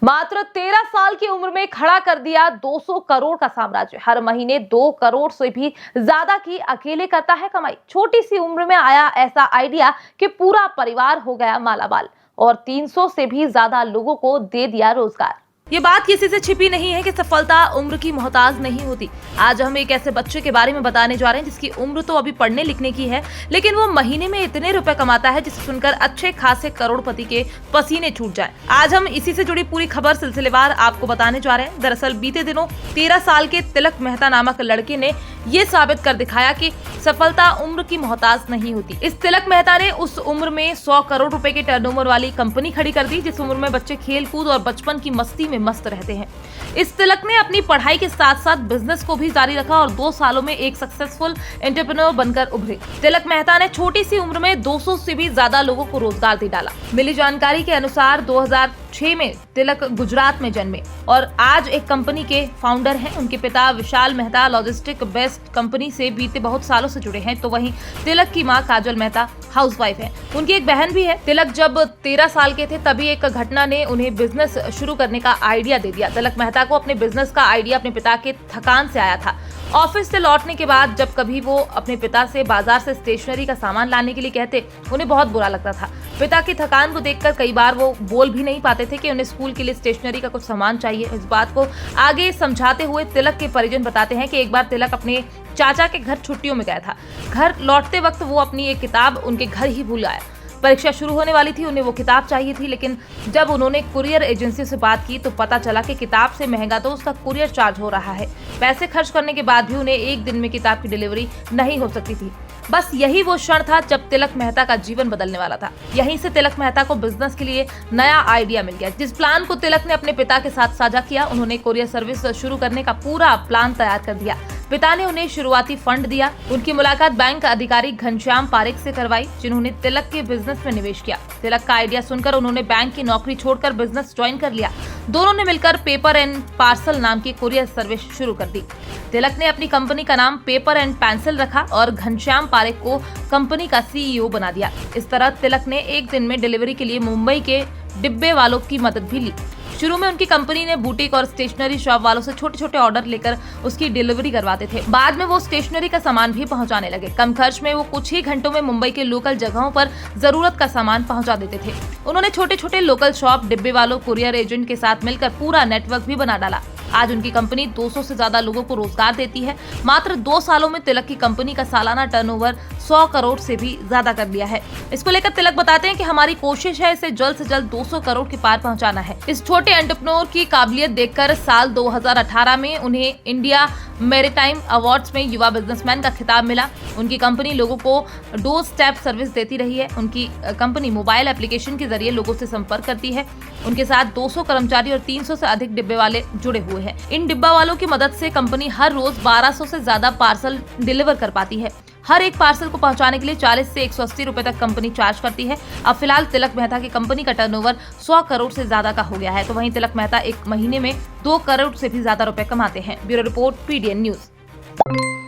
मात्र 13 साल की उम्र में खड़ा कर दिया 200 करोड़ का साम्राज्य। हर महीने 2 करोड़ से भी ज्यादा की अकेले करता है कमाई। छोटी सी उम्र में आया ऐसा आइडिया कि पूरा परिवार हो गया मालामाल और 300 से भी ज्यादा लोगों को दे दिया रोजगार। ये बात किसी से छिपी नहीं है कि सफलता उम्र की मोहताज नहीं होती। आज हम एक ऐसे बच्चे के बारे में बताने जा रहे हैं जिसकी उम्र तो अभी पढ़ने लिखने की है, लेकिन वो महीने में इतने रुपए कमाता है जिसे सुनकर अच्छे खासे करोड़पति के पसीने छूट जाए। आज हम इसी से जुड़ी पूरी खबर सिलसिलेवार आपको बताने जा रहे हैं। दरअसल बीते दिनों 13 साल के तिलक मेहता नामक लड़के ने ये साबित कर दिखाया कि सफलता उम्र की मोहताज नहीं होती। इस तिलक मेहता ने उस उम्र में 100 करोड़ रुपए के टर्नओवर वाली कंपनी खड़ी कर दी जिस उम्र में बच्चे खेल कूद और बचपन की मस्ती में मस्त रहते हैं। इस तिलक ने अपनी पढ़ाई के साथ साथ बिजनेस को भी जारी रखा और 2 सालों में एक सक्सेसफुल एंटरप्रेन्योर बनकर उभरे। तिलक मेहता ने छोटी सी उम्र में 200 से भी ज्यादा लोगों को रोजगार दे डाला। मिली जानकारी के अनुसार 2006 में तिलक गुजरात में जन्मे और आज एक कंपनी के फाउंडर हैं। उनके पिता विशाल मेहता लॉजिस्टिक बेस्ड कंपनी से बीते बहुत सालों से जुड़े हैं, तो वहीं तिलक की मां काजल मेहता हाउसवाइफ है। उनकी एक बहन भी है। तिलक जब 13 साल के थे तभी एक घटना ने उन्हें बिजनेस शुरू करने का आइडिया दे दिया। तिलक मेहता को अपने बिजनेस का आइडिया अपने पिता के थकान से आया था। ऑफिस से लौटने के बाद जब कभी वो अपने पिता से बाजार से स्टेशनरी का सामान लाने के लिए कहते, उन्हें बहुत बुरा लगता था। पिता की थकान को देखकर कई बार वो बोल भी नहीं पाते थे कि उन्हें स्कूल के लिए स्टेशनरी का कुछ सामान चाहिए। इस बात को आगे समझाते हुए तिलक के परिजन बताते हैं कि एक बार तिलक अपने चाचा के घर छुट्टियों में गया था। घर लौटते वक्त वो अपनी एक किताब उनके घर ही भूल आया। परीक्षा शुरू होने वाली थी, उन्हें वो किताब चाहिए थी, लेकिन जब उन्होंने कुरियर एजेंसी से बात की तो पता चला कि किताब से महंगा तो उसका कुरियर चार्ज हो रहा है। पैसे खर्च करने के बाद भी उन्हें एक दिन में किताब की डिलीवरी नहीं हो सकती थी। बस यही वो क्षण था जब तिलक मेहता का जीवन बदलने वाला था। यहीं से तिलक मेहता को बिजनेस के लिए नया आइडिया मिल गया। जिस प्लान को तिलक ने अपने पिता के साथ साझा किया, उन्होंने कुरियर सर्विस शुरू करने का पूरा प्लान तैयार कर दिया। पिता ने उन्हें शुरुआती फंड दिया। उनकी मुलाकात बैंक अधिकारी घनश्याम पारेख से करवाई, जिन्होंने तिलक के बिजनेस में निवेश किया। तिलक का आइडिया सुनकर उन्होंने बैंक की नौकरी छोड़कर बिजनेस ज्वाइन कर लिया। दोनों ने मिलकर पेपर एंड पार्सल नाम की कुरियर सर्विस शुरू कर दी। तिलक ने अपनी कंपनी का नाम पेपर एंड पेंसिल रखा और घनश्याम पारेख को कंपनी का CEO बना दिया। इस तरह तिलक ने एक दिन में डिलीवरी के लिए मुंबई के डिब्बे वालों की मदद भी ली। शुरू में उनकी कंपनी ने बुटीक और स्टेशनरी शॉप वालों से छोटे छोटे ऑर्डर लेकर उसकी डिलीवरी करवाते थे। बाद में वो स्टेशनरी का सामान भी पहुंचाने लगे। कम खर्च में वो कुछ ही घंटों में मुंबई के लोकल जगहों पर जरूरत का सामान पहुंचा देते थे। उन्होंने छोटे छोटे लोकल शॉप, डिब्बे वालों, कुरियर एजेंट के साथ मिलकर पूरा नेटवर्क भी बना डाला। आज उनकी कंपनी 200 से ज्यादा लोगों को रोजगार देती है। मात्र 2 सालों में तिलक की कंपनी का सालाना टर्नओवर 100 करोड़ से भी ज्यादा कर दिया है। इसको लेकर तिलक बताते हैं कि हमारी कोशिश है इसे जल्द से जल्द 200 करोड़ के पार पहुंचाना है। इस छोटे एंटरप्रेन्योर की काबिलियत देखकर साल 2018 में उन्हें इंडिया मैरीटाइम अवार्ड्स में युवा बिजनेसमैन का खिताब मिला। उनकी कंपनी लोगों को डोर स्टेप सर्विस देती रही है। उनकी कंपनी मोबाइल एप्लीकेशन के जरिए लोगों से संपर्क करती है। उनके साथ 200 कर्मचारी और 300 से अधिक डिब्बे वाले जुड़े हुए हैं। इन डिब्बा वालों की मदद से कंपनी हर रोज 1200 से ज्यादा पार्सल डिलीवर कर पाती है। हर एक पार्सल को पहुंचाने के लिए 40 से 180 रुपए तक कंपनी चार्ज करती है। अब फिलहाल तिलक मेहता की कंपनी का टर्नओवर 100 करोड़ से ज्यादा का हो गया है, तो वहीं तिलक मेहता एक महीने में 2 करोड़ से भी ज्यादा रुपए कमाते हैं। Bureau report, PDN news.